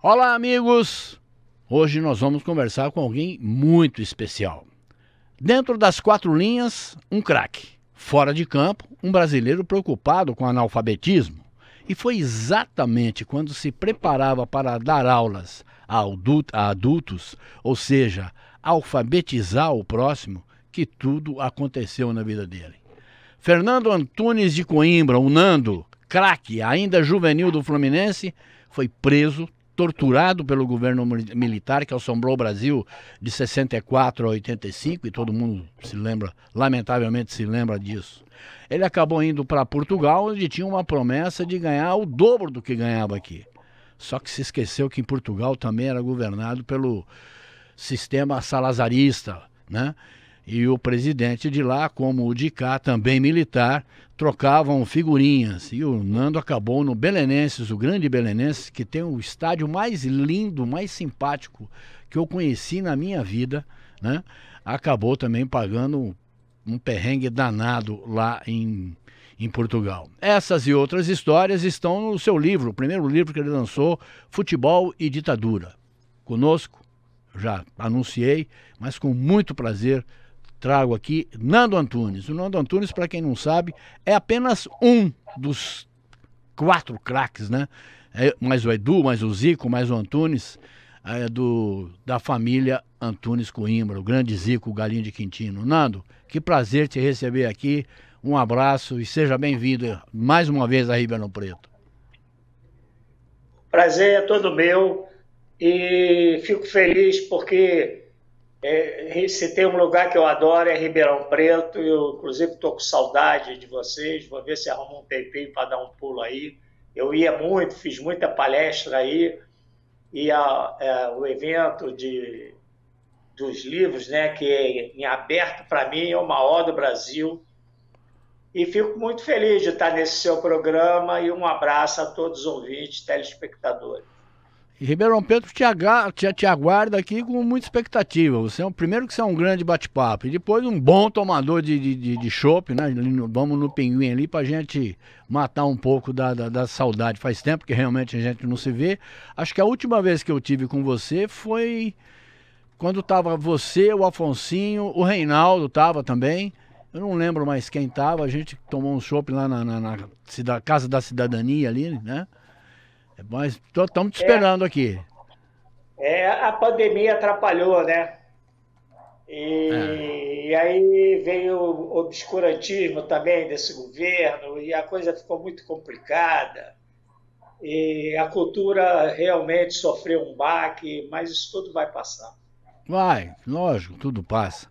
Olá, amigos! Hoje nós vamos conversar com alguém muito especial. Dentro das quatro linhas, um craque. Fora de campo, um brasileiro preocupado com o analfabetismo. E foi exatamente quando se preparava para dar aulas a adultos, ou seja, alfabetizar o próximo, que tudo aconteceu na vida dele. Fernando Antunes de Coimbra, o Nando, craque ainda juvenil do Fluminense, foi preso, torturado pelo governo militar que assombrou o Brasil de 64 a 85, e todo mundo se lembra, lamentavelmente se lembra disso. Ele acabou indo para Portugal, onde tinha uma promessa de ganhar o dobro do que ganhava aqui. Só que se esqueceu que em Portugal também era governado pelo sistema salazarista, né? E o presidente de lá, como o de cá, também militar, trocavam figurinhas. E o Nando acabou no Belenenses, o grande Belenenses, que tem o estádio mais lindo, mais simpático que eu conheci na minha vida, né? Acabou também pagando um perrengue danado lá em Portugal. Essas e outras histórias estão no seu livro, o primeiro livro que ele lançou, Futebol e Ditadura. Conosco, já anunciei, mas com muito prazer, trago aqui Nando Antunes. O Nando Antunes, para quem não sabe, é apenas um dos quatro craques, né? Mais o Edu, mais o Zico, mais o Antunes, da família Antunes Coimbra, o grande Zico, o Galinho de Quintino. Nando, que prazer te receber aqui. Um abraço e seja bem-vindo mais uma vez a Ribeirão Preto. Prazer é todo meu e fico feliz porque se tem um lugar que eu adoro é Ribeirão Preto. Eu, inclusive, estou com saudade de vocês. Vou ver se arrumo um tempinho para dar um pulo aí. Eu ia muito, fiz muita palestra aí. E o evento dos livros, né, que é em aberto para mim, é o maior do Brasil. E fico muito feliz de estar nesse seu programa e um abraço a todos os ouvintes, telespectadores. E Ribeirão Preto te aguarda aqui com muita expectativa. Primeiro que você é um grande bate-papo, e depois um bom tomador de chopp, né? Vamos no Pinguim ali pra gente matar um pouco da saudade. Faz tempo que realmente a gente não se vê. Acho que a última vez que eu tive com você foi quando tava você, o Afonsinho, o Reinaldo tava também. Eu não lembro mais quem tava. A gente tomou um chopp lá na Casa da Cidadania ali, né? Mas estamos te esperando aqui. A pandemia atrapalhou, né? E aí veio o obscurantismo também desse governo e a coisa ficou muito complicada. E a cultura realmente sofreu um baque, mas isso tudo vai passar. Vai, lógico, tudo passa.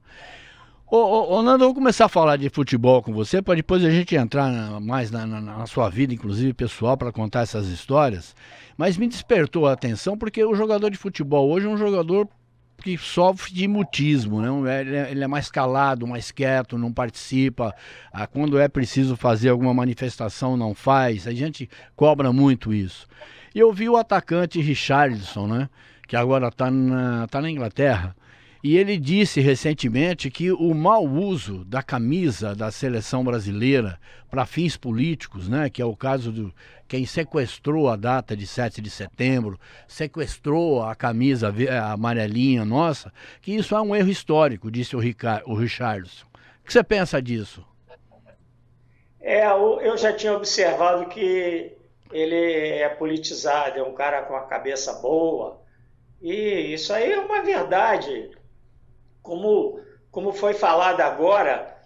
Ô, Nando, eu vou começar a falar de futebol com você, para depois a gente entrar mais na sua vida, inclusive pessoal, para contar essas histórias. Mas me despertou a atenção porque o jogador de futebol hoje é um jogador que sofre de mutismo, né? Ele é mais calado, mais quieto, não participa. Quando é preciso fazer alguma manifestação, não faz. A gente cobra muito isso. E eu vi o atacante Richarlison, né? Que agora está na Inglaterra. E ele disse recentemente que o mau uso da camisa da seleção brasileira para fins políticos, né, que é o caso de quem sequestrou a data de 7 de setembro, sequestrou a camisa amarelinha nossa, que isso é um erro histórico, disse o Richarlison. O que você pensa disso? Eu já tinha observado que ele é politizado, é um cara com a cabeça boa, e isso aí é uma verdade. Como foi falado agora,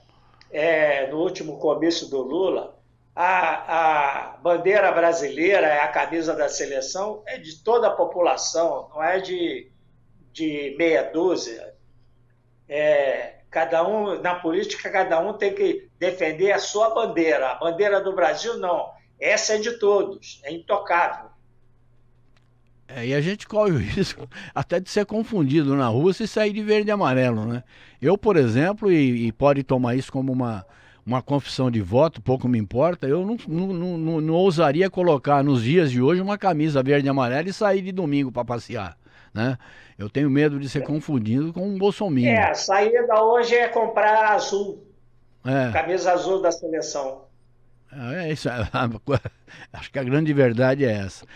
no último comício do Lula, a bandeira brasileira, a camisa da seleção, é de toda a população, não é de meia dúzia. Cada um, na política, cada um tem que defender a sua bandeira. A bandeira do Brasil, não. Essa é de todos, é intocável. E a gente corre o risco até de ser confundido na rua se sair de verde e amarelo, né? Eu, por exemplo, e pode tomar isso como uma confissão de voto, pouco me importa, eu não ousaria colocar nos dias de hoje uma camisa verde e amarela e sair de domingo para passear, né? Eu tenho medo de ser confundido com um bolsominion. A saída hoje é comprar azul, É, camisa azul da seleção. é isso. Acho que a grande verdade é essa.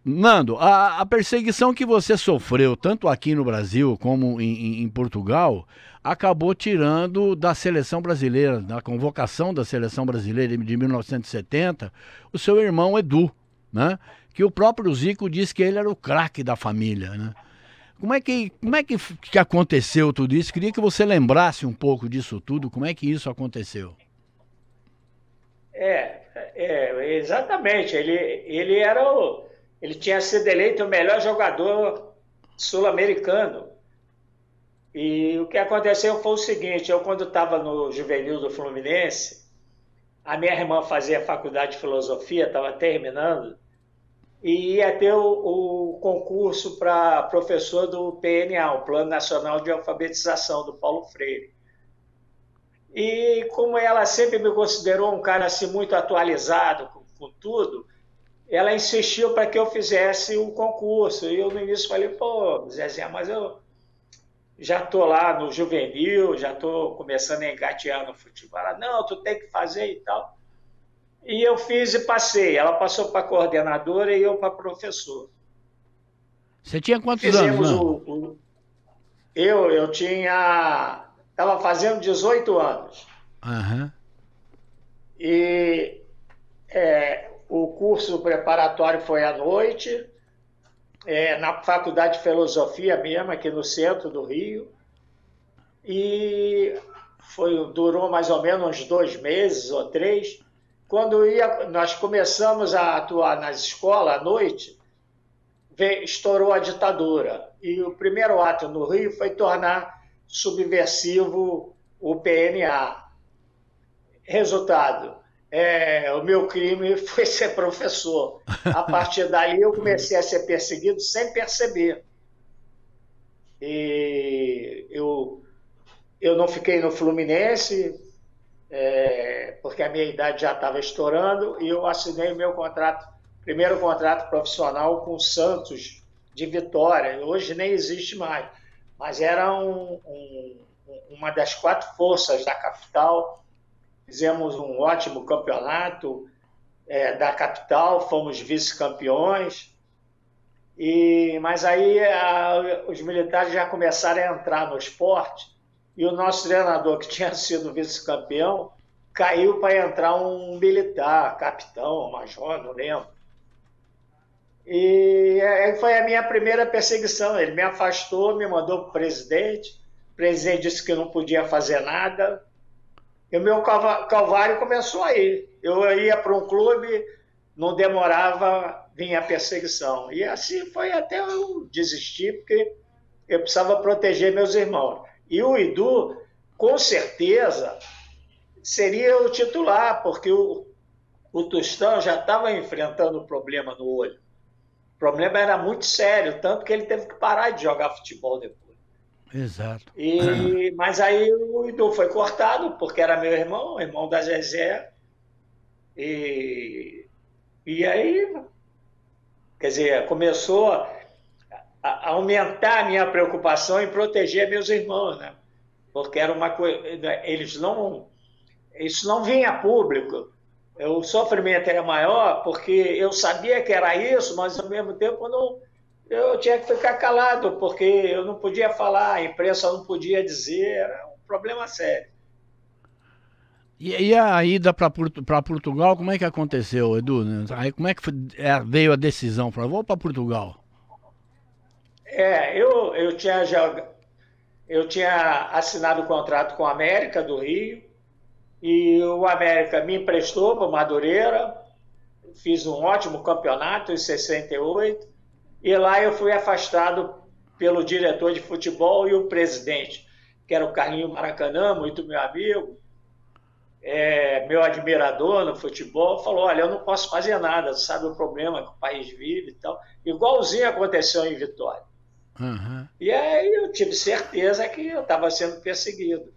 Nando, a perseguição que você sofreu, tanto aqui no Brasil como em Portugal, acabou tirando da seleção brasileira, da convocação da seleção brasileira de 1970, o seu irmão Edu, né? Que o próprio Zico disse que ele era o craque da família, né? Como é que aconteceu tudo isso? Queria que você lembrasse um pouco disso tudo, como é que isso aconteceu? Exatamente. Ele tinha sido eleito o melhor jogador sul-americano. E o que aconteceu foi o seguinte: eu, quando estava no juvenil do Fluminense, a minha irmã fazia faculdade de filosofia, estava terminando, e ia ter o concurso para professor do PNA, o Plano Nacional de Alfabetização, do Paulo Freire. E como ela sempre me considerou um cara assim muito atualizado com tudo, ela insistiu para que eu fizesse o concurso. E eu no início falei, pô, Zezinha, mas eu já estou lá no juvenil, já estou começando a engatear no futebol. Ela, não, tu tem que fazer e tal. E eu fiz e passei. Ela passou para coordenadora e eu para professor. Você tinha quantos anos, Eu estava fazendo 18 anos. Uhum. E o curso preparatório foi à noite, na Faculdade de Filosofia mesmo, aqui no centro do Rio. E durou mais ou menos uns 2 meses ou 3. Quando nós começamos a atuar nas escolas à noite, estourou a ditadura. E o primeiro ato no Rio foi tornar subversivo o PNA. Resultado, o meu crime foi ser professor. A partir dali eu comecei a ser perseguido sem perceber. E eu não fiquei no Fluminense, porque a minha idade já estava estourando, e eu assinei o meu primeiro contrato profissional com o Santos de Vitória. Hoje nem existe mais, mas era uma das 4 forças da capital. Fizemos um ótimo campeonato da capital, fomos vice-campeões, mas aí os militares já começaram a entrar no esporte, e o nosso treinador, que tinha sido vice-campeão, caiu para entrar um militar, capitão, major, não lembro. E aí foi a minha primeira perseguição. Ele me afastou, me mandou para o presidente disse que não podia fazer nada. E o meu calvário começou aí. Eu ia para um clube, não demorava, vinha a perseguição. E assim foi até eu desistir, porque eu precisava proteger meus irmãos. E o Edu, com certeza, seria o titular, porque o Tostão já estava enfrentando problema no olho. O problema era muito sério, tanto que ele teve que parar de jogar futebol depois. Exato. Mas aí o Edu foi cortado, porque era meu irmão da Zezé. E aí, quer dizer, começou a aumentar a minha preocupação em proteger meus irmãos, né? Porque era uma coisa, isso não vinha a público. O sofrimento era maior porque eu sabia que era isso, mas ao mesmo tempo eu tinha que ficar calado, porque eu não podia falar, a imprensa não podia dizer, era um problema sério. E a ida para Portugal, como é que aconteceu, Edu? Aí como é que veio a decisão? Vou para Portugal. Eu tinha assinado o contrato com a América do Rio, e o América me emprestou para Madureira, fiz um ótimo campeonato em 68, e lá eu fui afastado pelo diretor de futebol e o presidente, que era o Carlinho Maracanã, muito meu amigo, meu admirador no futebol. Falou, olha, eu não posso fazer nada, sabe o problema que o país vive e tal. Igualzinho aconteceu em Vitória. Uhum. E aí eu tive certeza que eu estava sendo perseguido.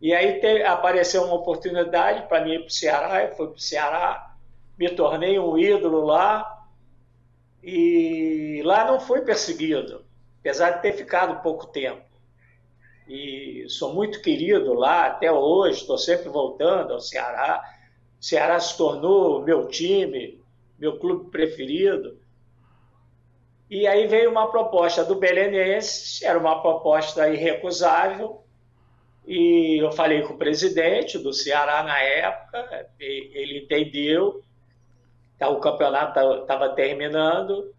E aí apareceu uma oportunidade para mim ir para o Ceará, eu fui para o Ceará, me tornei um ídolo lá, e lá não fui perseguido, apesar de ter ficado pouco tempo. E sou muito querido lá até hoje, estou sempre voltando ao Ceará. O Ceará se tornou meu time, meu clube preferido. E aí veio uma proposta do Belenenses, era uma proposta irrecusável, e eu falei com o presidente do Ceará na época, ele entendeu, o campeonato estava terminando,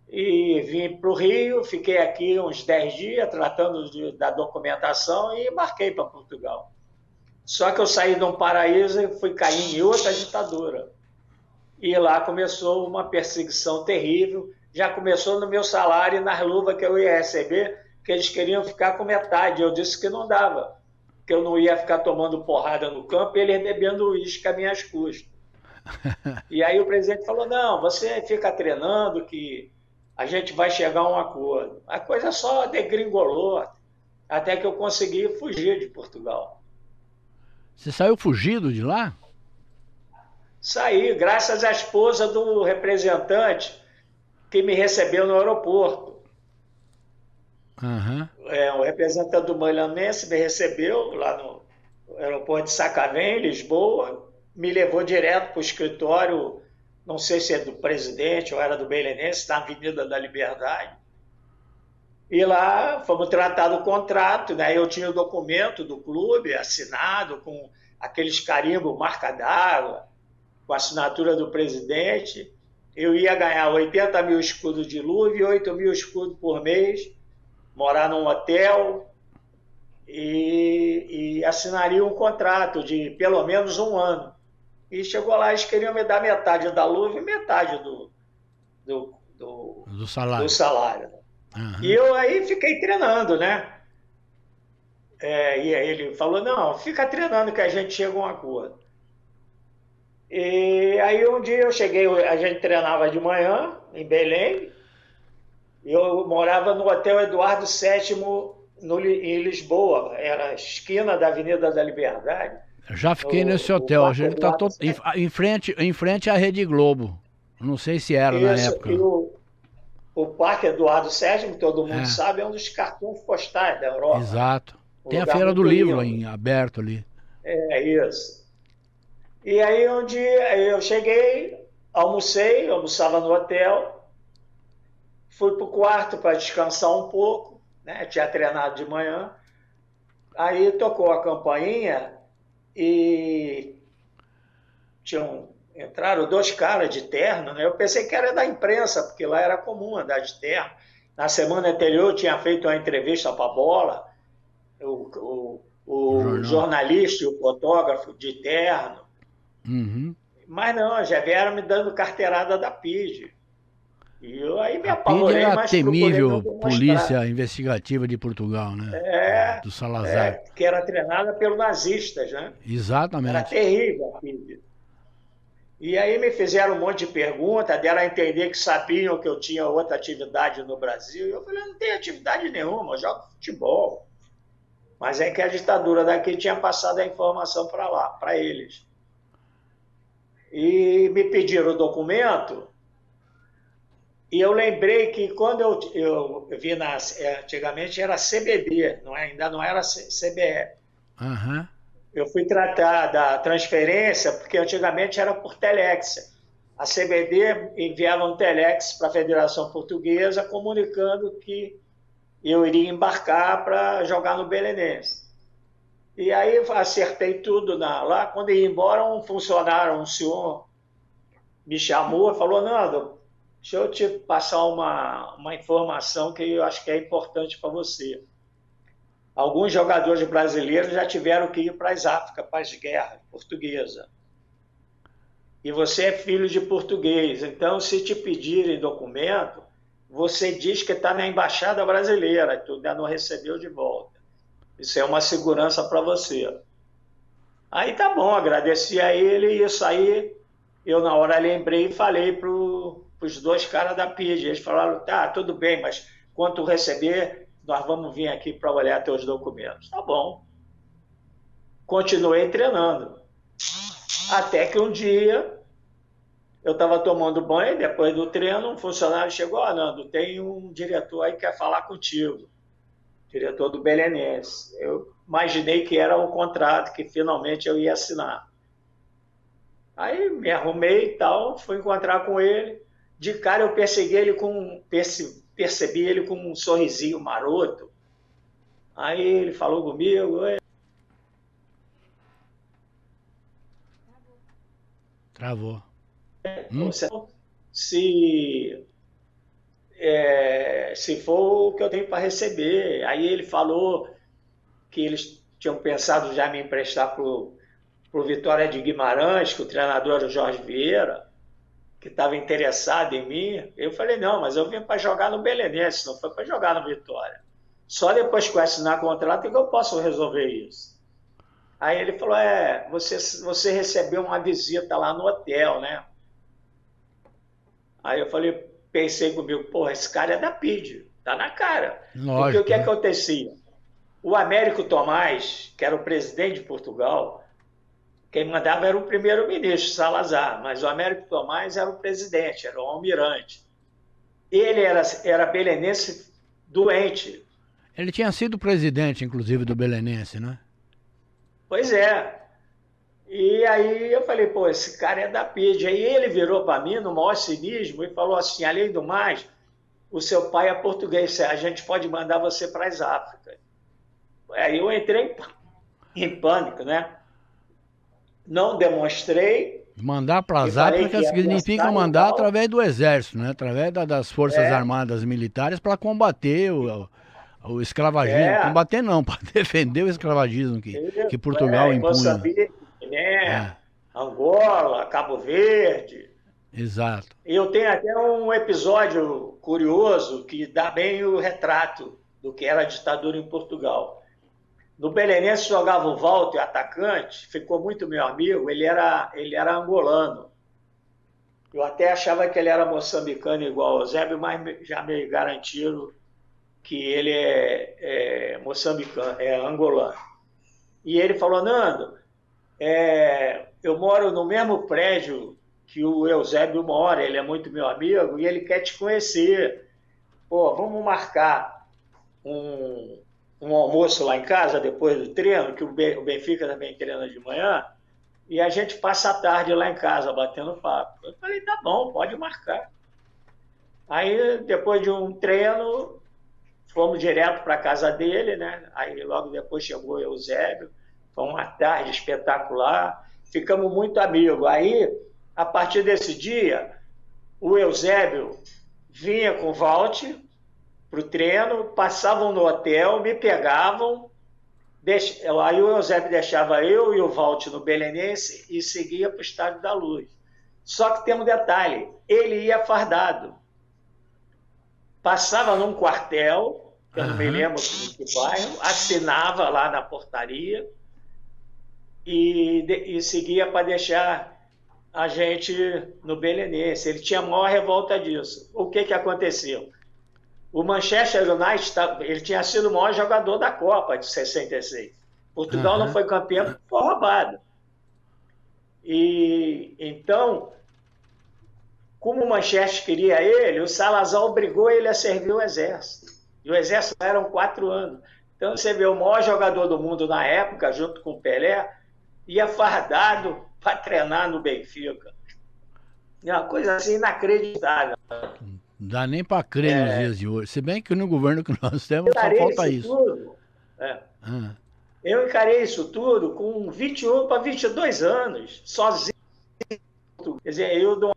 e vim para o Rio, fiquei aqui uns 10 dias tratando da documentação e embarquei para Portugal. Só que eu saí de um paraíso e fui cair em outra ditadura. E lá começou uma perseguição terrível, já começou no meu salário e nas luvas que eu ia receber, que eles queriam ficar com metade. Eu disse que não dava, que eu não ia ficar tomando porrada no campo e eles bebendo uísque a minhas custas. E aí o presidente falou, não, você fica treinando que a gente vai chegar a um acordo. A coisa só degringolou até que eu consegui fugir de Portugal. Você saiu fugido de lá? Saí, graças à esposa do representante que me recebeu no aeroporto. Uhum. O representante do Belenenses me recebeu lá no aeroporto de Sacavém, em Lisboa, me levou direto para o escritório, não sei se é do presidente ou era do Belenenses, na Avenida da Liberdade. E lá fomos tratar do contrato, né? Eu tinha o documento do clube assinado com aqueles carimbos marca d'água, com a assinatura do presidente. Eu ia ganhar 80 mil escudos de luva e 8 mil escudos por mês, morar num hotel e assinaria um contrato de pelo menos um ano. E chegou lá, eles queriam me dar metade da luva e metade do salário. Uhum. E eu aí fiquei treinando, né? E ele falou, não, fica treinando que a gente chega a um acordo. E aí um dia eu cheguei, a gente treinava de manhã em Belém, eu morava no Hotel Eduardo VII em Lisboa, era a esquina da Avenida da Liberdade. Eu já fiquei nesse hotel, a gente tá todo, em frente à Rede Globo. Não sei se era na época. O Parque Eduardo VII, todo mundo sabe, é um dos cartões postais da Europa. Exato. Tem a Feira do Livro aberto ali. É isso. E aí um dia eu cheguei, almoçava no hotel, fui para o quarto para descansar um pouco, né? Tinha treinado de manhã. Aí tocou a campainha e entraram dois caras de terno, né? Eu pensei que era da imprensa, porque lá era comum andar de terno. Na semana anterior eu tinha feito uma entrevista para a Bola, o jornalista e o fotógrafo de terno. Uhum. Mas não, já vieram me dando carteirada da PID. E eu aí me apavorei, era mas temível polícia investigativa de Portugal, né? Do Salazar. Que era treinada pelos nazistas, né? Exatamente. Era terrível a PID. E aí me fizeram um monte de perguntas, deram a entender que sabiam que eu tinha outra atividade no Brasil. E eu falei, não tenho atividade nenhuma, eu jogo futebol. Mas é que a ditadura daqui tinha passado a informação para lá, para eles. E me pediram o documento, e eu lembrei que quando eu vi antigamente era CBD, ainda não era CBE. Uhum. Eu fui tratar da transferência, porque antigamente era por telex. A CBD enviava um telex para a Federação Portuguesa comunicando que eu iria embarcar para jogar no Belenenses. E aí acertei tudo lá. Quando ia embora, um funcionário, um senhor, me chamou e falou, Nando, deixa eu te passar uma informação que eu acho que é importante para você. Alguns jogadores brasileiros já tiveram que ir para as Áfricas, para as guerras portuguesas. E você é filho de português, então se te pedirem documento, você diz que está na embaixada brasileira, que tu ainda não recebeu de volta. Isso é uma segurança para você. Aí tá bom, agradeci a ele, e isso aí eu na hora lembrei e falei para os dois caras da PID. Eles falaram, tá, tudo bem, mas quando tu receber, nós vamos vir aqui para olhar teus documentos. Tá bom. Continuei treinando. Até que um dia eu estava tomando banho, depois do treino, um funcionário chegou, Nando, tem um diretor aí que quer falar contigo. Diretor do Belenenses. Eu imaginei que era um contrato que finalmente eu ia assinar. Aí me arrumei e tal, fui encontrar com ele. de cara eu percebi ele com um sorrisinho maroto. Aí ele falou comigo. Travou. Se for o que eu tenho para receber. Aí ele falou que eles tinham pensado já me emprestar para o Vitória de Guimarães, que o treinador era o Jorge Vieira, que estava interessado em mim. Eu falei, não, mas eu vim para jogar no Belenenses, não foi para jogar no Vitória. Só depois que eu assinar contrato é que eu posso resolver isso. Aí ele falou, você recebeu uma visita lá no hotel, né? Aí eu falei, pensei comigo, porra, esse cara é da PID, tá na cara. Lógico, porque o que né? acontecia? O Américo Tomás, que era o presidente de Portugal, quem mandava era o primeiro-ministro, Salazar, mas o Américo Tomás era o presidente, era o almirante. Ele era belenense doente. Ele tinha sido presidente, inclusive, do Belenense, né? Pois é. E aí eu falei, pô, esse cara é da PID. Aí ele virou para mim, no maior cinismo, e falou assim, além do mais, o seu pai é português, a gente pode mandar você para as Áfricas. Aí eu entrei em pânico, né? Não demonstrei. Mandar para as Áfricas significa mandar através do exército, né? Através das forças armadas militares para combater o escravagismo. Combater não, para defender o escravagismo que Portugal impunha. Moçambique, né? Angola, Cabo Verde. Exato. Eu tenho até um episódio curioso que dá bem o retrato do que era a ditadura em Portugal. No Belenense jogava o Walter, atacante, ficou muito meu amigo, ele era angolano. Eu até achava que ele era moçambicano igual ao Eusébio, mas já me garantiram que ele é moçambicano, é angolano. E ele falou, Nando, eu moro no mesmo prédio que o Eusébio mora, ele é muito meu amigo, e ele quer te conhecer. Pô, vamos marcar um almoço lá em casa, depois do treino, que o Benfica também treina de manhã, e a gente passa a tarde lá em casa, batendo papo. Eu falei, tá bom, pode marcar. Aí, depois de um treino, fomos direto para a casa dele, né? Aí, logo depois chegou o Eusébio, foi uma tarde espetacular, ficamos muito amigos. Aí, a partir desse dia, o Eusébio vinha com o Walter para o treino, passavam no hotel, me pegavam, aí o Eusébio deixava eu e o Walter no Belenense e seguia para o Estádio da Luz. Só que tem um detalhe, ele ia fardado. Passava num quartel, que eu não me lembro de que bairro, assinava lá na portaria e seguia para deixar a gente no Belenense. Ele tinha a maior revolta disso. O que aconteceu? O Manchester United, ele tinha sido o maior jogador da Copa de 66. Portugal não foi campeão, foi roubado. E então, como o Manchester queria ele, o Salazar obrigou ele a servir o Exército. E o Exército eram 4 anos. Então você vê o maior jogador do mundo na época, junto com o Pelé, ia fardado para treinar no Benfica. É uma coisa assim inacreditável. Não dá nem para crer nos dias de hoje. Se bem que no governo que nós temos só falta isso. Eu encarei isso tudo com 21 para 22 anos, sozinho. Quer dizer, eu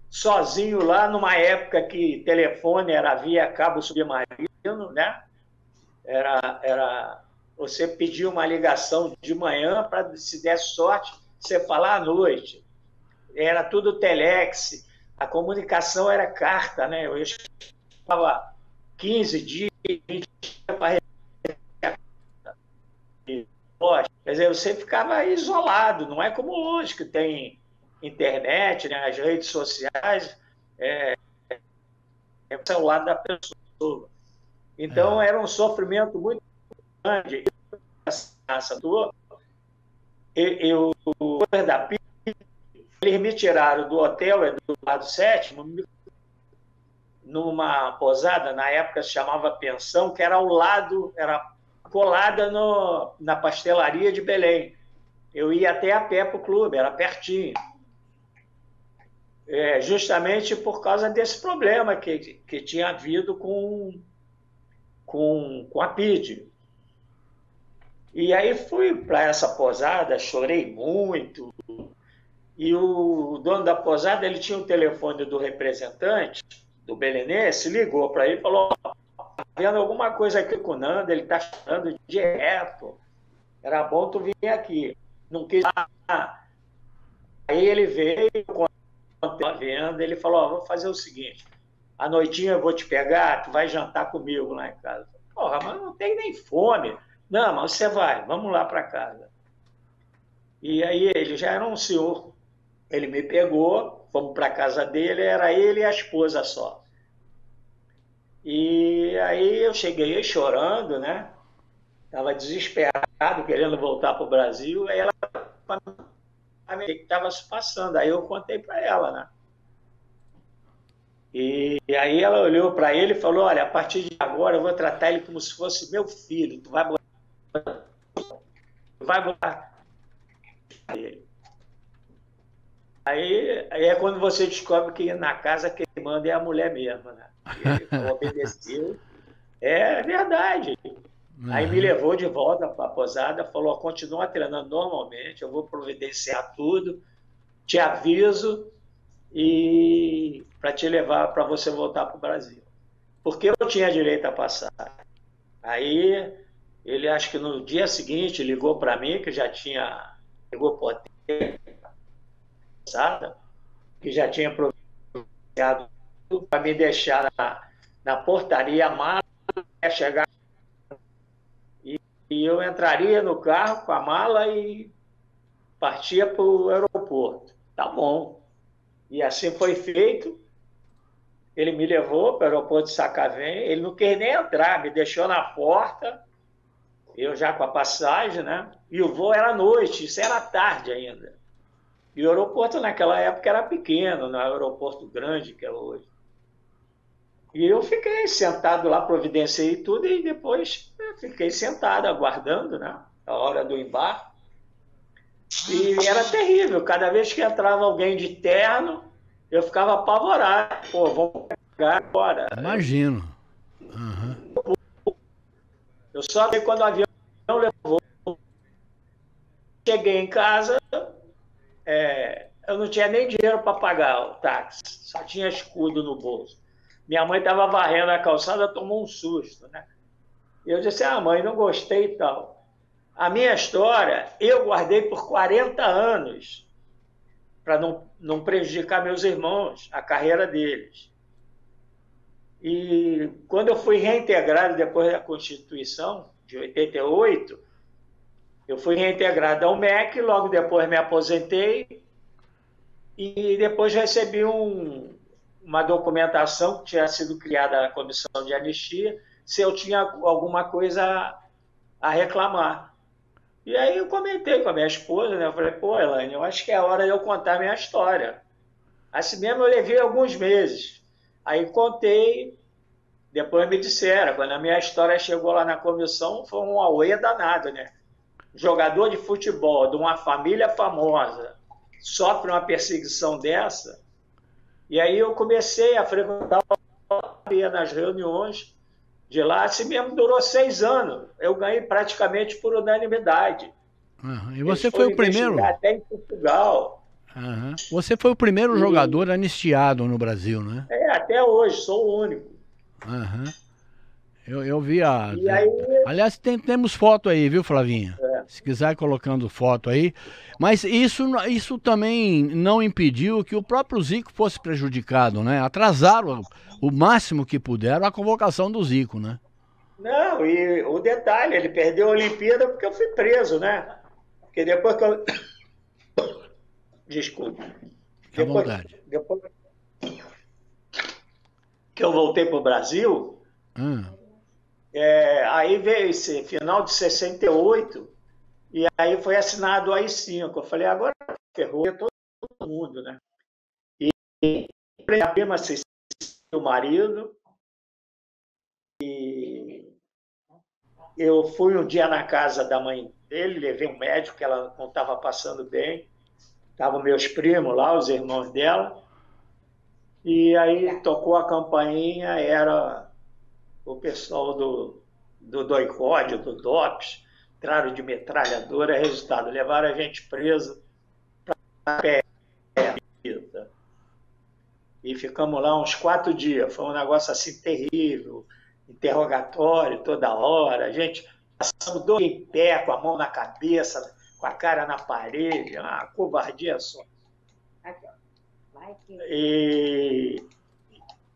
sozinho lá numa época que telefone era via cabo submarino, né? Era você pedir uma ligação de manhã para, se der sorte, você falar à noite. Era tudo telex, a comunicação era carta, né? Eu estava 15 dias, 20 dias para quer dizer, você ficava isolado, não é como hoje, que tem internet, né? As redes sociais, é o celular da pessoa. Então, era um sofrimento muito grande. Eles me tiraram do hotel Eduardo VII, numa posada, na época se chamava Pensão, que era ao lado, era colada na pastelaria de Belém. Eu ia até a pé para o clube, era pertinho. justamente por causa desse problema que tinha havido com a PIDE. E aí fui para essa posada, chorei muito. E o dono da posada, ele tinha o telefone do representante, do belenense, ligou para ele e falou: tá vendo alguma coisa aqui com o Nando, ele está chorando direto. Era bom tu vir aqui. Não quis. Aí ele veio, quando estava vendo, ele falou: vou fazer o seguinte, à noitinha eu vou te pegar, tu vai jantar comigo lá em casa. Porra, mas não tem nem fome. Não, mas você vai, vamos lá para casa. E aí ele já era um senhor. Ele me pegou, fomos para a casa dele, era ele e a esposa só. E aí eu cheguei chorando, né? Estava desesperado, querendo voltar para o Brasil. Aí ela o que estava se passando. Aí eu contei para ela, né? E aí ela olhou para ele e falou: olha, a partir de agora eu vou tratar ele como se fosse meu filho. Tu vai botar ele. Aí é quando você descobre que na casa quem manda é a mulher mesmo, né? Ele obedeceu. É verdade. Aí me levou de volta para a posada, falou: continua treinando normalmente, eu vou providenciar tudo, te aviso e para te levar para você voltar para o Brasil. Porque eu tinha direito a passar. Aí ele, acho que no dia seguinte, ligou para mim, que já tinha, ligou por passada, que já tinha providenciado tudo para me deixar na portaria, a mala ia chegar e eu entraria no carro com a mala e partia para o aeroporto. Tá bom. E assim foi feito. Ele me levou para o aeroporto de Sacavém, ele não quis nem entrar, me deixou na porta, eu já com a passagem, né? E o voo era à noite, isso era tarde ainda. E o aeroporto naquela época era pequeno, não é o aeroporto grande que é hoje. E eu fiquei sentado lá, providenciei tudo e depois fiquei sentado aguardando, né, a hora do embarque. E era terrível, cada vez que entrava alguém de terno, eu ficava apavorado. Pô, vamos pegar agora. Imagino. Eu só vi quando o avião levou. Cheguei em casa, eu não tinha nem dinheiro para pagar o táxi, só tinha escudo no bolso. Minha mãe estava varrendo a calçada, tomou um susto, né? E eu disse: mãe, não gostei e tal. A minha história eu guardei por 40 anos para não prejudicar meus irmãos, a carreira deles. E quando eu fui reintegrado depois da Constituição, de 88, eu fui reintegrado ao MEC, logo depois me aposentei e depois recebi uma documentação que tinha sido criada na Comissão de Anistia, se eu tinha alguma coisa a reclamar. E aí eu comentei com a minha esposa, né? Eu falei: pô, Elaine, eu acho que é a hora de eu contar a minha história. Assim mesmo eu levei alguns meses. Aí contei, depois me disseram, quando a minha história chegou lá na comissão, foi um auê danado, né? Jogador de futebol de uma família famosa sofre uma perseguição dessa. E aí eu comecei a frequentar nas reuniões de lá, assim mesmo durou 6 anos. Eu ganhei praticamente por unanimidade. E você foi o primeiro? Até em Portugal. Você foi o primeiro jogador anistiado no Brasil, né? Até hoje, sou o único. Eu vi a. E aí... Aliás, temos foto aí, viu, Flavinha? Se quiser ir colocando foto aí. Mas isso também não impediu que o próprio Zico fosse prejudicado, né? Atrasaram o máximo que puderam a convocação do Zico, né? Não, e o detalhe, ele perdeu a Olimpíada porque eu fui preso, né? Porque depois que eu... Desculpa. Fique à vontade. Depois que eu voltei para o Brasil, aí veio esse final de 68, e aí foi assinado o AI-5. Eu falei: agora ferrou todo mundo, né? E a prima o marido, e eu fui um dia na casa da mãe dele, levei um médico que ela não estava passando bem, estavam meus primos lá, os irmãos dela, E aí tocou a campainha, era o pessoal do doicode, do DOPS, entraram de metralhadora, resultado, levaram a gente preso para pé. E ficamos lá uns 4 dias. Foi um negócio assim terrível, interrogatório toda hora, a gente passando dois em pé, com a mão na cabeça, com a cara na parede, uma covardia só.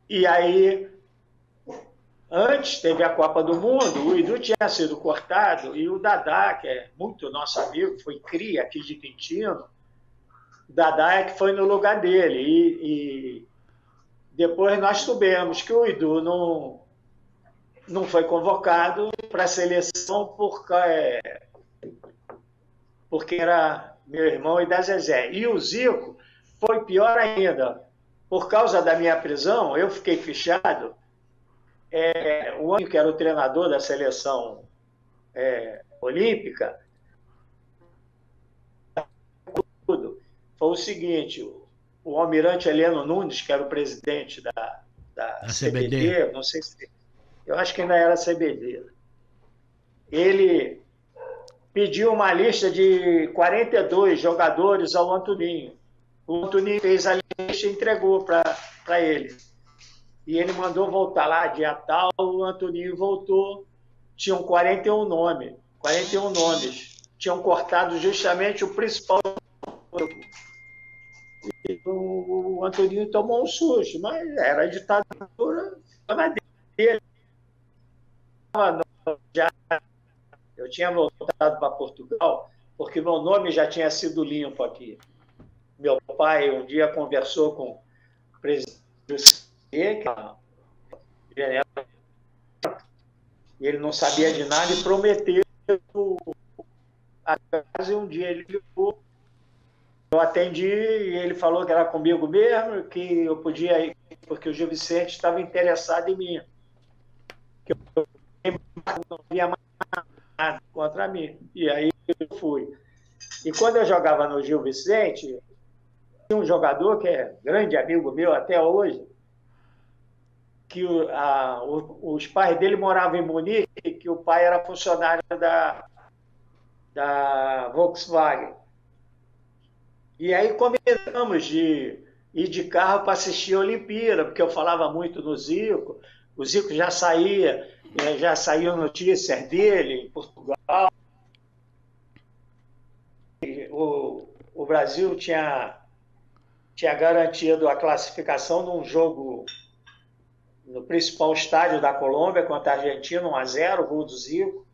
E aí, antes teve a Copa do Mundo, o Edu tinha sido cortado, e o Dadá, que é muito nosso amigo, foi cria aqui de Quintino, o Dadá é que foi no lugar dele. E depois nós soubemos que o Edu não foi convocado para a seleção porque era meu irmão e da Zezé. E o Zico foi pior ainda. Por causa da minha prisão, eu fiquei fichado. O único que era o treinador da seleção olímpica, foi o seguinte: o almirante Heleno Nunes, que era o presidente da CBD, não sei se... Eu acho que ainda era CBD. Ele pediu uma lista de 42 jogadores ao Antoninho. O Antoninho fez a lista e entregou para ele. E ele mandou voltar lá, dia tal, o Antoninho voltou, tinham 41 nomes. 41 nomes. Tinham cortado justamente o principal. O Antoninho tomou um susto, mas era a ditadura dele. Eu tinha voltado para Portugal porque meu nome já tinha sido limpo aqui. Meu pai um dia conversou com o presidente do CE, que é e ele não sabia de nada e prometeu a casa, e um dia ele ligou, eu atendi e ele falou que era comigo mesmo, que eu podia ir, porque o Gil Vicente estava interessado em mim. Que eu não havia mais nada contra mim. E aí eu fui. E quando eu jogava no Gil Vicente, tinha um jogador que é grande amigo meu até hoje, que os pais dele moravam em Munique, que o pai era funcionário da Volkswagen. E aí combinamos de ir de carro para assistir a Olimpíada, porque eu falava muito no Zico. O Zico já saíam notícias dele em Portugal. O Brasil tinha garantido a classificação num jogo no principal estádio da Colômbia contra a Argentina, 1-0, gol do Zico.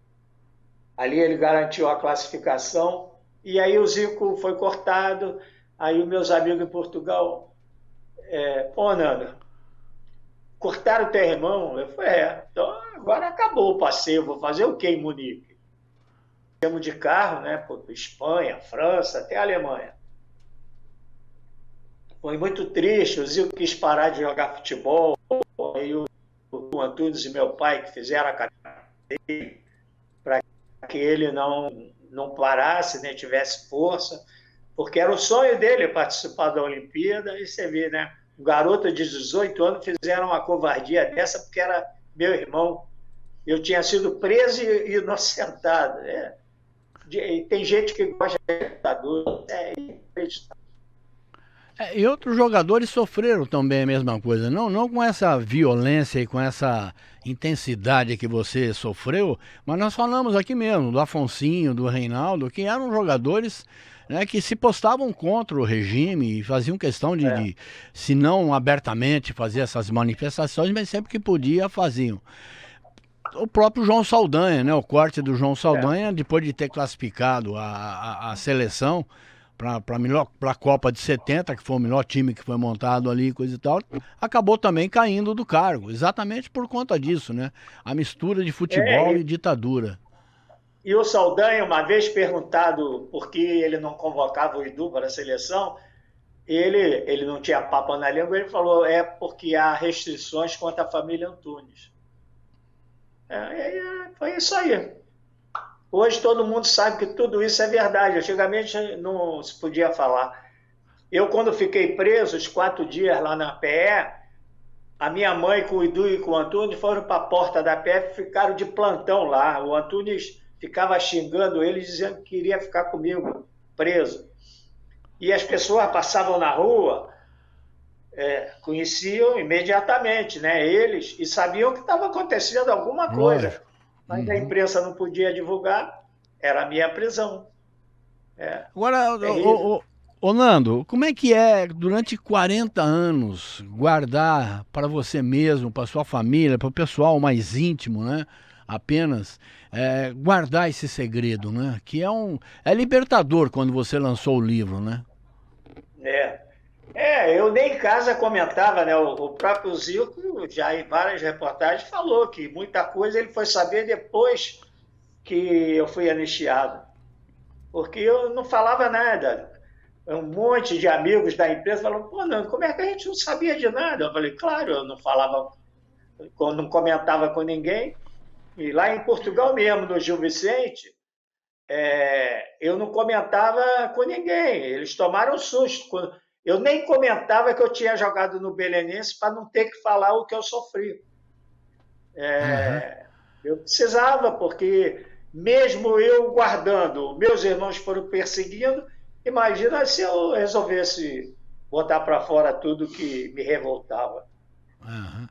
Ali ele garantiu a classificação. E aí o Zico foi cortado. Aí os meus amigos em Portugal... Nando, cortaram o teu irmão? Eu falei, então agora acabou o passeio, vou fazer o quê em Munique? Temos de carro, né? Por Espanha, França, até a Alemanha. Foi muito triste, o Zico quis parar de jogar futebol, aí o Antunes e meu pai que fizeram a cadeia para que ele não parasse, nem tivesse força, porque era o sonho dele participar da Olimpíada, e você vê, né? Um garoto de 18 anos fizeram uma covardia dessa porque era meu irmão. Eu tinha sido preso e inocentado. Tem gente que gosta de ditadura, inacreditável. E outros jogadores sofreram também a mesma coisa, não com essa violência e com essa intensidade que você sofreu, mas nós falamos aqui mesmo do Afonsinho, do Reinaldo, que eram jogadores, né, que se postavam contra o regime e faziam questão de, se não abertamente, fazer essas manifestações, mas sempre que podia faziam. O próprio João Saldanha, né, o corte do João Saldanha, depois de ter classificado a seleção para a Copa de 70, que foi o melhor time que foi montado ali, coisa e tal, acabou também caindo do cargo, exatamente por conta disso, né? A mistura de futebol e ditadura. E o Saldanha, uma vez perguntado por que ele não convocava o Edu para a seleção, ele não tinha papo na língua, ele falou, porque há restrições contra a família Antunes. Foi isso aí. Hoje todo mundo sabe que tudo isso é verdade. Antigamente não se podia falar. Eu, quando fiquei preso, os 4 dias lá na PE, a minha mãe com o Edu e com o Antunes foram para a porta da PE e ficaram de plantão lá. O Antunes ficava xingando eles, dizendo que queria ficar comigo preso. E as pessoas passavam na rua, conheciam imediatamente, né, eles, e sabiam que estava acontecendo alguma coisa. Lógico. Mas a imprensa não podia divulgar, era a minha prisão. Agora, Terrível. ô Nando, como é que é durante 40 anos guardar para você mesmo, para sua família, para o pessoal mais íntimo, né? Apenas guardar esse segredo, né? Que é libertador quando você lançou o livro, né? É. Eu nem em casa comentava, né? O próprio Zico, já em várias reportagens, falou que muita coisa ele foi saber depois que eu fui anistiado. Porque eu não falava nada. Um monte de amigos da empresa falaram, pô, Nando, como é que a gente não sabia de nada? Eu falei, claro, eu não falava, não comentava com ninguém. E lá em Portugal mesmo, no Gil Vicente, eu não comentava com ninguém. Eles tomaram um susto. Eu nem comentava que eu tinha jogado no Belenenses para não ter que falar o que eu sofri. Aham. Eu precisava, porque mesmo eu guardando, meus irmãos foram perseguindo, imagina se eu resolvesse botar para fora tudo que me revoltava. Aham.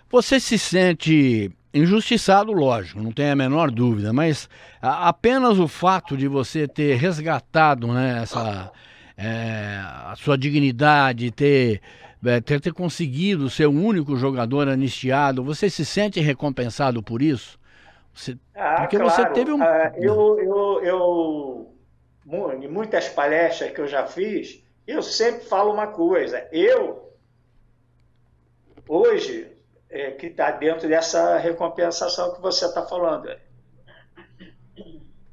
Você se sente injustiçado, lógico, não tem a menor dúvida, mas apenas o fato de você ter resgatado, né, a sua dignidade, ter conseguido ser o único jogador anistiado, você se sente recompensado por isso? Ah, Porque você teve claro. um. Em muitas palestras que eu já fiz, eu sempre falo uma coisa. Hoje, que está dentro dessa recompensação que você está falando.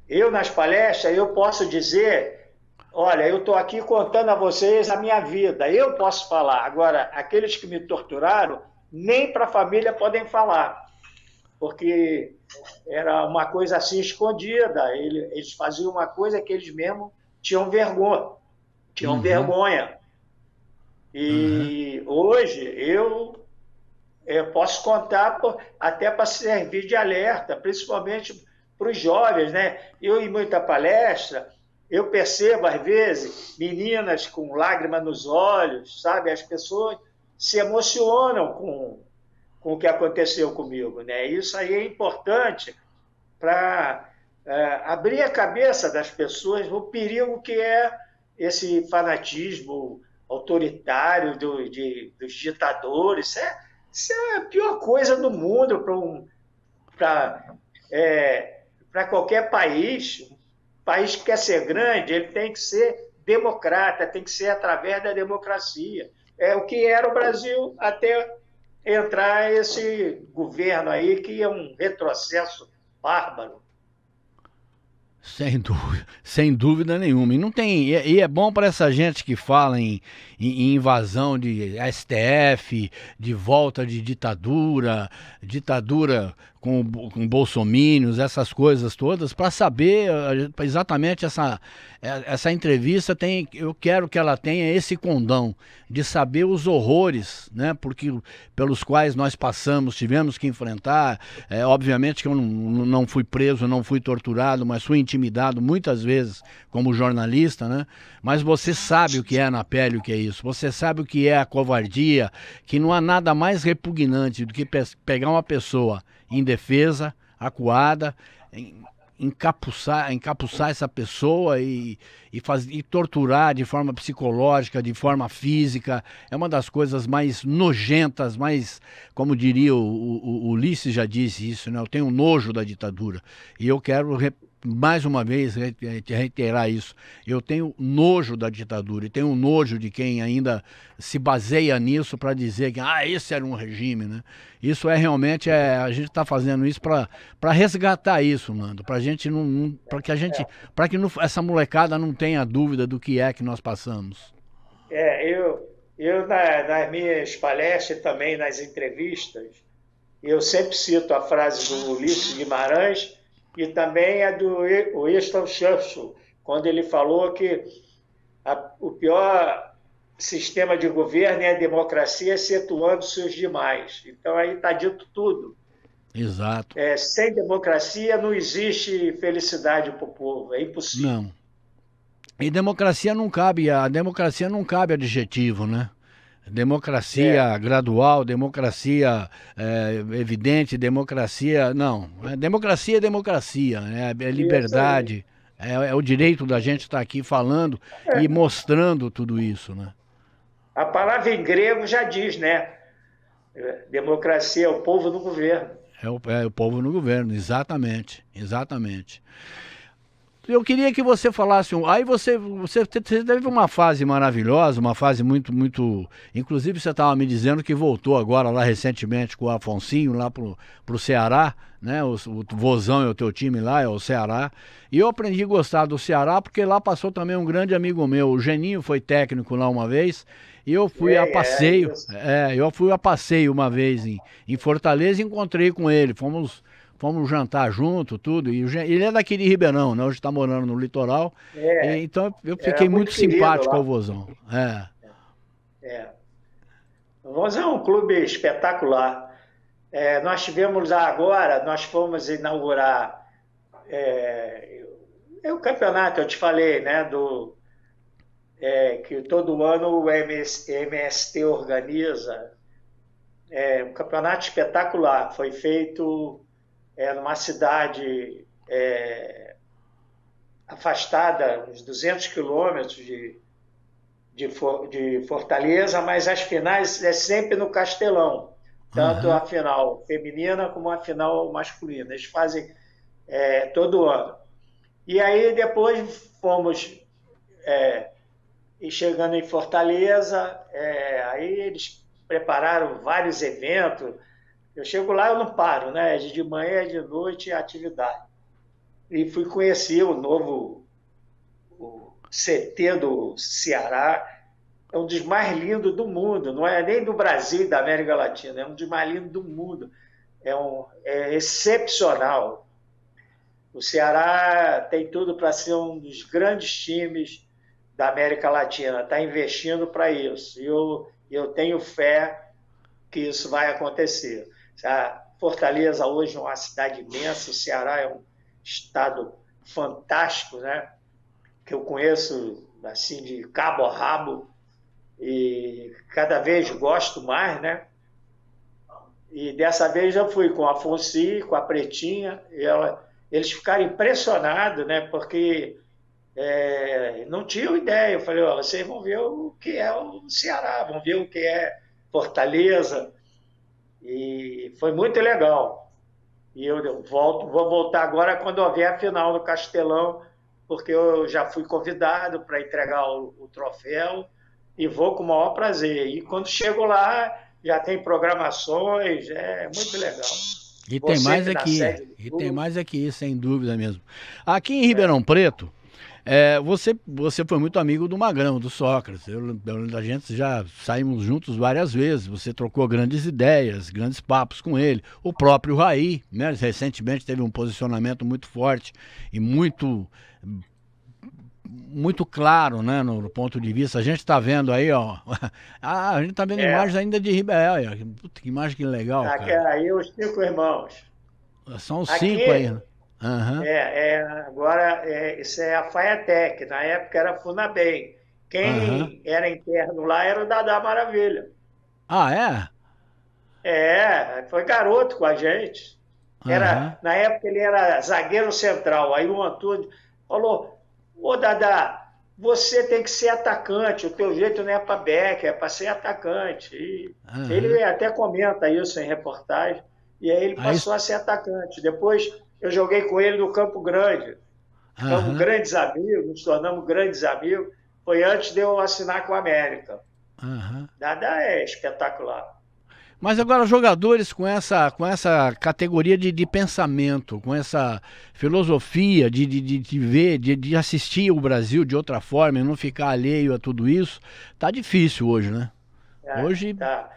Eu, nas palestras, eu posso dizer, olha, eu estou aqui contando a vocês a minha vida, eu posso falar. Agora, aqueles que me torturaram, nem para a família podem falar, porque era uma coisa assim escondida, eles faziam uma coisa que eles mesmos tinham vergonha, tinham Uhum, vergonha. uhum, E hoje eu posso contar até para servir de alerta, principalmente para os jovens, né? Eu, em muita palestra, eu percebo, às vezes, meninas com lágrimas nos olhos, sabe? As pessoas se emocionam com o que aconteceu comigo, né? Isso aí é importante para abrir a cabeça das pessoas o perigo que é esse fanatismo autoritário dos ditadores. Isso é a pior coisa do mundo para qualquer país. Um país que quer ser grande, ele tem que ser democrata, tem que ser através da democracia. É o que era o Brasil até entrar esse governo aí, que é um retrocesso bárbaro. sem dúvida nenhuma. E não tem, e é bom para essa gente que fala em invasão de STF, de volta de ditadura com bolsomínios, essas coisas todas, para saber exatamente essa entrevista eu quero que ela tenha esse condão de saber os horrores, né, porque pelos quais nós passamos, tivemos que enfrentar. Obviamente que eu não fui preso, não fui torturado, mas fui intimidado muitas vezes como jornalista, né? Mas você sabe o que é na pele, o que é isso. Você sabe o que é a covardia, que não há nada mais repugnante do que pegar uma pessoa indefesa, acuada, encapuçar essa pessoa e torturar de forma psicológica, de forma física. É uma das coisas mais nojentas, mais, como diria o Ulisses já disse isso, né? Eu tenho nojo da ditadura. E eu quero mais uma vez reiterar isso. Eu tenho nojo da ditadura e tenho nojo de quem ainda se baseia nisso para dizer que esse era um regime, né? Isso realmente a gente está fazendo isso para resgatar isso, Nando, para gente para que essa molecada não tenha dúvida do que é que nós passamos. Nas minhas palestras e também nas entrevistas, eu sempre cito a frase do Ulisses Guimarães e também a do Winston Churchill, quando ele falou que o pior sistema de governo e a democracia excetuando-se os demais. Então, aí está dito tudo. Exato. Sem democracia não existe felicidade para o povo, é impossível. Não. E democracia não cabe, a democracia não cabe adjetivo, né? Democracia gradual, democracia evidente, democracia... Não, democracia é democracia, é liberdade, é o direito da gente estar aqui falando e mostrando tudo isso, né? A palavra em grego já diz, né? Democracia é o povo no governo. É o povo no governo, exatamente, exatamente. Eu queria que você falasse. Aí você teve uma fase maravilhosa, uma fase muito, muito. Inclusive, você estava me dizendo que voltou agora lá recentemente com o Afonsinho lá pro Ceará, né? O Vozão é o teu time lá, é o Ceará. E eu aprendi a gostar do Ceará porque lá passou também um grande amigo meu. O Geninho foi técnico lá uma vez. E eu fui a passeio. Eu fui a passeio uma vez em Fortaleza e encontrei com ele. Fomos jantar junto, tudo. E ele é daqui de Ribeirão, né? Hoje está morando no litoral. Então eu fiquei muito simpático ao Vozão. O Vozão é um clube espetacular. Nós tivemos agora, nós fomos inaugurar o campeonato, eu te falei, né? Que todo ano o MST organiza. Um campeonato espetacular. Foi feito numa cidade afastada, uns 200 quilômetros de Fortaleza, mas as finais é sempre no Castelão, tanto a final feminina como a final masculina. Eles fazem todo ano. E aí depois fomos chegando em Fortaleza, aí eles prepararam vários eventos. Eu chego lá, eu não paro, né? De manhã, de noite, atividade. E fui conhecer o CT do Ceará. É um dos mais lindos do mundo, não é nem do Brasil e da América Latina, é um dos mais lindos do mundo. É excepcional. O Ceará tem tudo para ser um dos grandes times da América Latina, está investindo para isso. E eu tenho fé que isso vai acontecer. A Fortaleza hoje é uma cidade imensa, o Ceará é um estado fantástico, né? Que eu conheço assim de cabo a rabo e cada vez gosto mais, né? E dessa vez eu fui com a Afonso, com a Pretinha, e eles ficaram impressionados, né? Porque não tinham ideia. Eu falei, vocês vão ver o que é o Ceará, vão ver o que é Fortaleza. E foi muito legal. E eu vou voltar agora quando houver a final no Castelão, porque eu já fui convidado para entregar o troféu e vou com o maior prazer. E quando chego lá, já tem programações, é muito legal. E tem mais aqui, sem dúvida mesmo. Aqui em Ribeirão Preto, você foi muito amigo do Magrão, do Sócrates. A gente já saímos juntos várias vezes. Você trocou grandes ideias, grandes papos com ele. O próprio Raí, né, recentemente teve um posicionamento muito forte e muito claro, né, no ponto de vista. A gente está vendo aí, ó. A gente está vendo imagens ainda de Ribeirão. Puta, que imagem que legal, cara. Aí os 5 irmãos. São os 5 aí, né? Agora, isso é a Faetec, na época era a Funabem. Quem era interno lá era o Dadá Maravilha. Ah, é? Foi garoto com a gente. Na época ele era zagueiro central. Aí o Antônio falou, ô Dadá, você tem que ser atacante, o teu jeito não é para back, é para ser atacante. E ele até comenta isso em reportagem. E aí ele passou a ser atacante. Depois eu joguei com ele no Campo Grande. Ficamos grandes amigos, nos tornamos grandes amigos. Foi antes de eu assinar com a América. Dadá é espetacular. Mas agora jogadores com essa categoria de pensamento, com essa filosofia de ver, de assistir o Brasil de outra forma e não ficar alheio a tudo isso, tá difícil hoje, né? Hoje... Tá.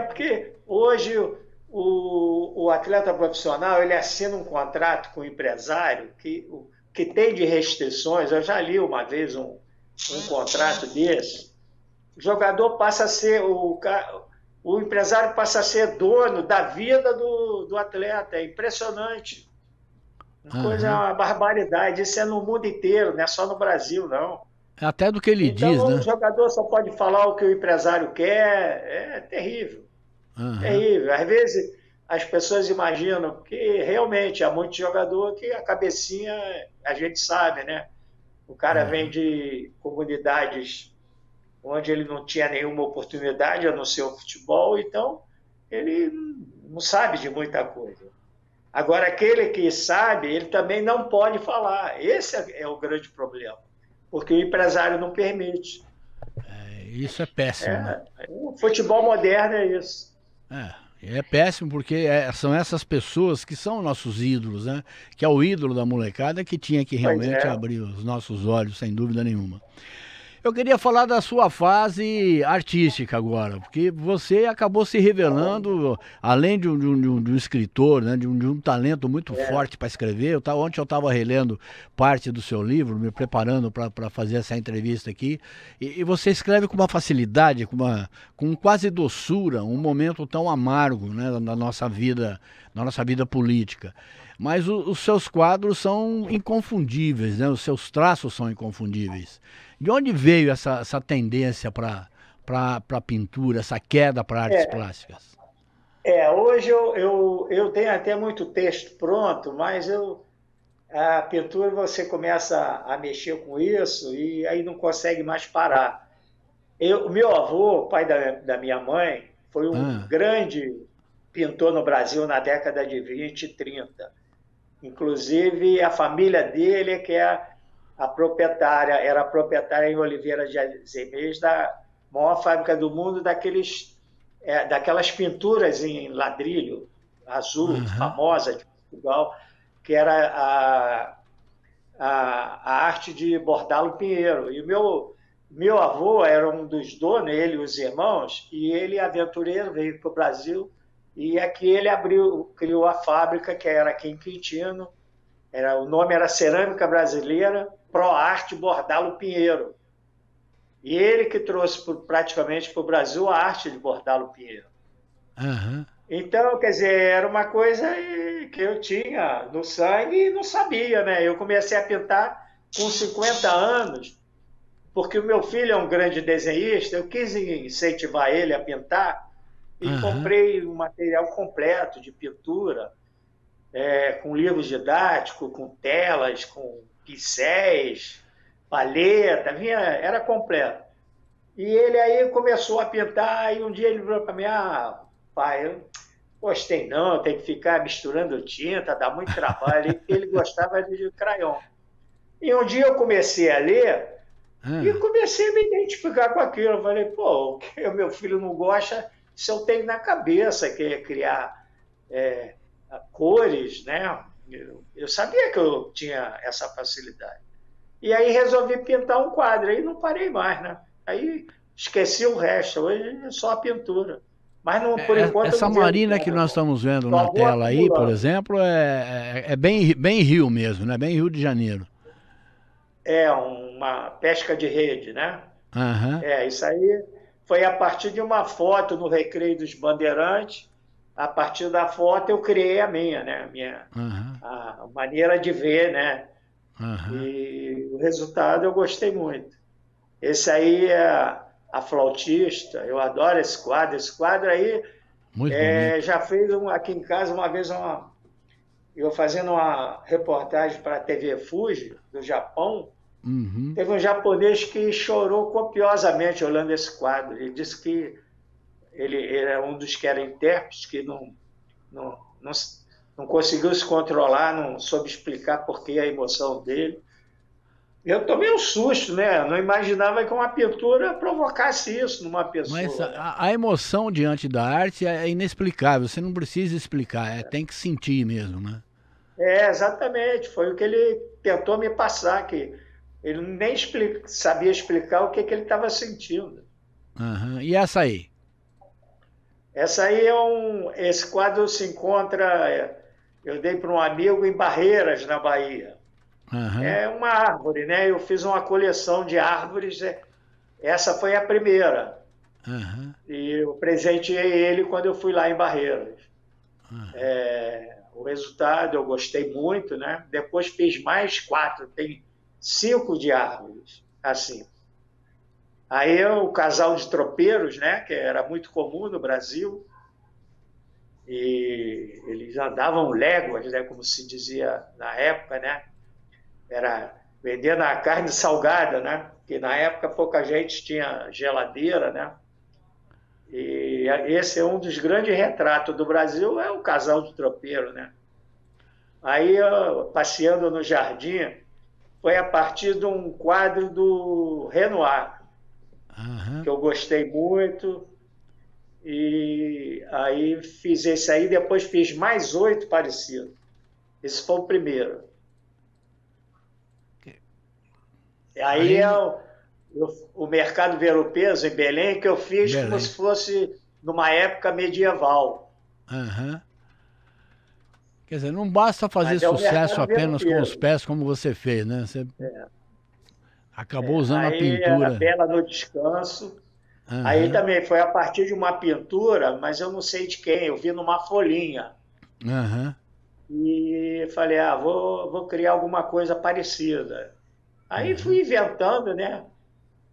Porque hoje o atleta profissional ele assina um contrato com o empresário que tem de restrições. Eu já li uma vez um contrato desse, o jogador passa a ser, o empresário passa a ser dono da vida do atleta. É impressionante. Uma coisa, é Aham. uma barbaridade. Isso é no mundo inteiro, não é só no Brasil, não. Até do que ele diz, Então, o né? jogador só pode falar o que o empresário quer. É terrível, Aham. terrível. Às vezes, as pessoas imaginam que realmente há muito jogador que a cabecinha, a gente sabe, né? O cara vem Aham. de comunidades onde ele não tinha nenhuma oportunidade a não ser o futebol, então ele não sabe de muita coisa. Agora, aquele que sabe, ele também não pode falar. Esse é o grande problema, porque o empresário não permite. Isso é péssimo, né? O futebol moderno é isso. É péssimo porque são essas pessoas que são nossos ídolos, né? Que é o ídolo da molecada que tinha que Pois realmente é. abrir os nossos olhos, sem dúvida nenhuma. Eu queria falar da sua fase artística agora, porque você acabou se revelando, além de um escritor, né, de um talento muito É, forte para escrever. Ontem eu estava relendo parte do seu livro, me preparando para fazer essa entrevista aqui, e você escreve com uma facilidade, com quase doçura, um momento tão amargo, né, na nossa vida política. Mas os seus quadros são inconfundíveis, né? Os seus traços são inconfundíveis. De onde veio essa tendência para pintura, essa queda para artes é, plásticas? hoje eu tenho até muito texto pronto, mas a pintura você começa a mexer com isso e aí não consegue mais parar. O meu avô, pai da minha mãe, foi um Ah, grande pintor no Brasil na década de 20 e 30. Inclusive, a família dele é que é a proprietária, era a proprietária em Oliveira de Azeméis da maior fábrica do mundo daquelas pinturas em ladrilho azul, aham, famosa de Portugal, que era a arte de Bordalo Pinheiro. E o meu avô era um dos donos, ele e os irmãos, e ele, aventureiro, veio para o Brasil, e aqui ele criou a fábrica, que era aqui em Quintino, o nome era Cerâmica Brasileira ProArte Bordalo Pinheiro. E ele que trouxe praticamente para o Brasil a arte de Bordalo Pinheiro. aham. Então, quer dizer, era uma coisa que eu tinha no sangue e não sabia, né? Eu comecei a pintar com 50 anos, porque o meu filho é um grande desenhista, eu quis incentivar ele a pintar e Aham. comprei um material completo de pintura, com livros didáticos, com telas, com pincéis, paleta, era completo. E ele aí começou a pintar, e um dia ele falou para mim, pai, eu não gostei não, tem que ficar misturando tinta, dá muito trabalho. E ele gostava de crayon. E um dia eu comecei a ler e Ah. comecei a me identificar com aquilo. Eu falei, pô, o que o meu filho não gosta, se eu tenho na cabeça, que é criar é, cores, né? Eu sabia que eu tinha essa facilidade. E aí resolvi pintar um quadro, aí não parei mais, né? Aí esqueci o resto, hoje é só a pintura. Mas não, por enquanto eu Essa não vendo marina que quadro, nós não. estamos vendo na Só vou tela aí, por acumulando. exemplo, é bem Rio mesmo, né? Bem Rio de Janeiro. É uma pesca de rede, né? Aham, Isso aí foi a partir de uma foto no Recreio dos Bandeirantes. A partir da foto eu criei a minha, né? aham, A maneira de ver, né? aham. E o resultado eu gostei muito. Esse aí é a flautista, eu adoro esse quadro. Esse quadro aí Muito bonito. já fez aqui em casa uma vez eu fazendo uma reportagem para a TV Fuji do Japão. Uhum. Teve um japonês que chorou copiosamente olhando esse quadro. Ele disse que ele era um dos que era intérpretes que não, não, não conseguiu se controlar, não soube explicar por que a emoção dele. Eu tomei um susto, né? Não imaginava que uma pintura provocasse isso numa Mas pessoa, né? a emoção diante da arte é inexplicável. Você não precisa explicar, tem que sentir mesmo, né? Exatamente. Foi o que ele tentou me passar, que ele nem sabia explicar o que ele estava sentindo. Aham. E essa aí? Essa aí esse quadro se encontra, eu dei para um amigo em Barreiras, na Bahia. Aham. É uma árvore, né? Eu fiz uma coleção de árvores Essa foi a primeira. Aham. E eu presenteei ele quando eu fui lá em Barreiras. Aham. O resultado eu gostei muito, né? Depois fiz mais 4, tem 5 de árvores, assim. Aí o casal de tropeiros, né? Que era muito comum no Brasil, e eles andavam léguas, né? Como se dizia na época, né? Era vendendo a carne salgada, né? Porque na época pouca gente tinha geladeira, né? E esse é um dos grandes retratos do Brasil, é o casal de tropeiro, né? Aí, passeando no jardim, foi a partir de um quadro do Renoir, que Aham. eu gostei muito, e aí fiz esse aí, depois fiz mais 8 parecidos. Esse foi o primeiro. E aí Aí, o mercado Ver-o-Peso, em Belém, que eu fiz como Belém. se fosse numa época medieval. Aham. Quer dizer, não basta fazer Mas é o sucesso mercado apenas com os Ver-o-Peso. pés como você fez, né? Você acabou usando a Aí a pintura. Bela no Descanso. Aí Aham. também foi a partir de uma pintura, mas eu não sei de quem, eu vi numa folhinha. Aham. E falei, vou criar alguma coisa parecida. Aí Aham. fui inventando, né?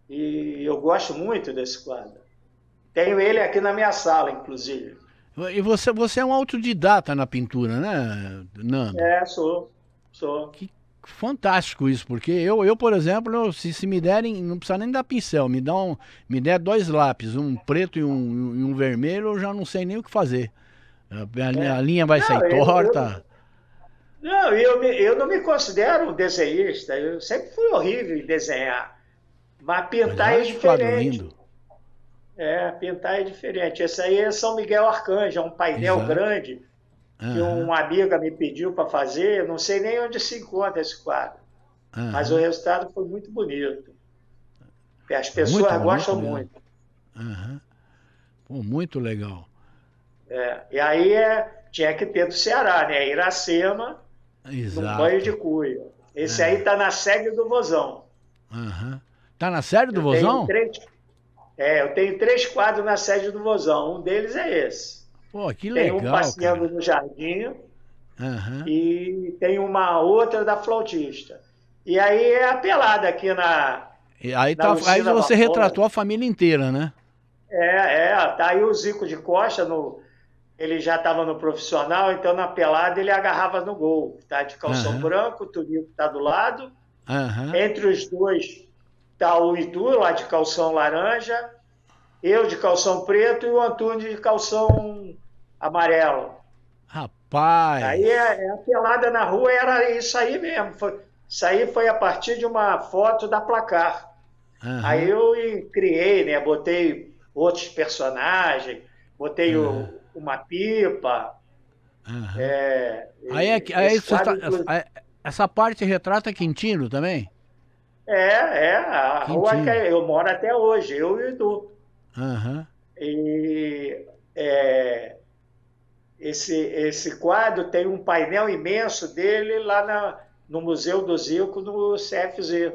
E eu gosto muito desse quadro. Tenho ele aqui na minha sala, inclusive. E você é um autodidata na pintura, né, Nando? Sou, sou. Que fantástico isso, porque eu por exemplo, se me derem, não precisa nem dar pincel, me der dois lápis, um preto e um vermelho, eu já não sei nem o que fazer. A É. linha vai sair Não, torta. não, eu não me considero um desenhista, eu sempre fui horrível em desenhar. Mas Mas eu pintar é acho quadro diferente. lindo. Pintar é diferente. Esse aí é São Miguel Arcanjo, é um painel Exato. grande que Aham, uma amiga me pediu para fazer. Eu não sei nem onde se encontra esse quadro, mas o aham. resultado foi muito bonito. As Muito pessoas bonito gostam mesmo. muito. Aham. Pô, muito legal. E aí tinha que ter do Ceará, né? Iracema, num banho de Exato. cuia. Esse aí É. está na sede do Vozão. Aham. Tá na série do Eu tenho Vozão? três, eu tenho 3 quadros na sede do Vozão. Um deles é esse. Pô, que Tem um legal, passeando cara. no jardim, Aham. e tem uma outra da flautista. E aí é a pelada aqui E aí, na aí Lucina você Barbosa. retratou a família inteira, né? Tá aí o Zico de Costa, ele já estava no profissional, então na pelada ele agarrava no gol. Tá de calção Aham. branco, o Tunico está do lado. Aham. Entre os dois tá o Itu, lá de calção laranja, eu de calção preto e o Antônio de calção amarelo. Aí Rapaz. a pelada na rua era isso aí mesmo. Isso aí foi a partir de uma foto da Placar. Aí Aham. eu criei, né? Botei outros personagens, botei Aham. uma pipa. Aham. Aí Esse você tá, quadro, inclusive, essa parte retrata Quintino também? a rua que Quintino. eu moro até hoje, eu e o Edu. Aham. E esse quadro tem um painel imenso dele lá no Museu do Zico, no CFZ.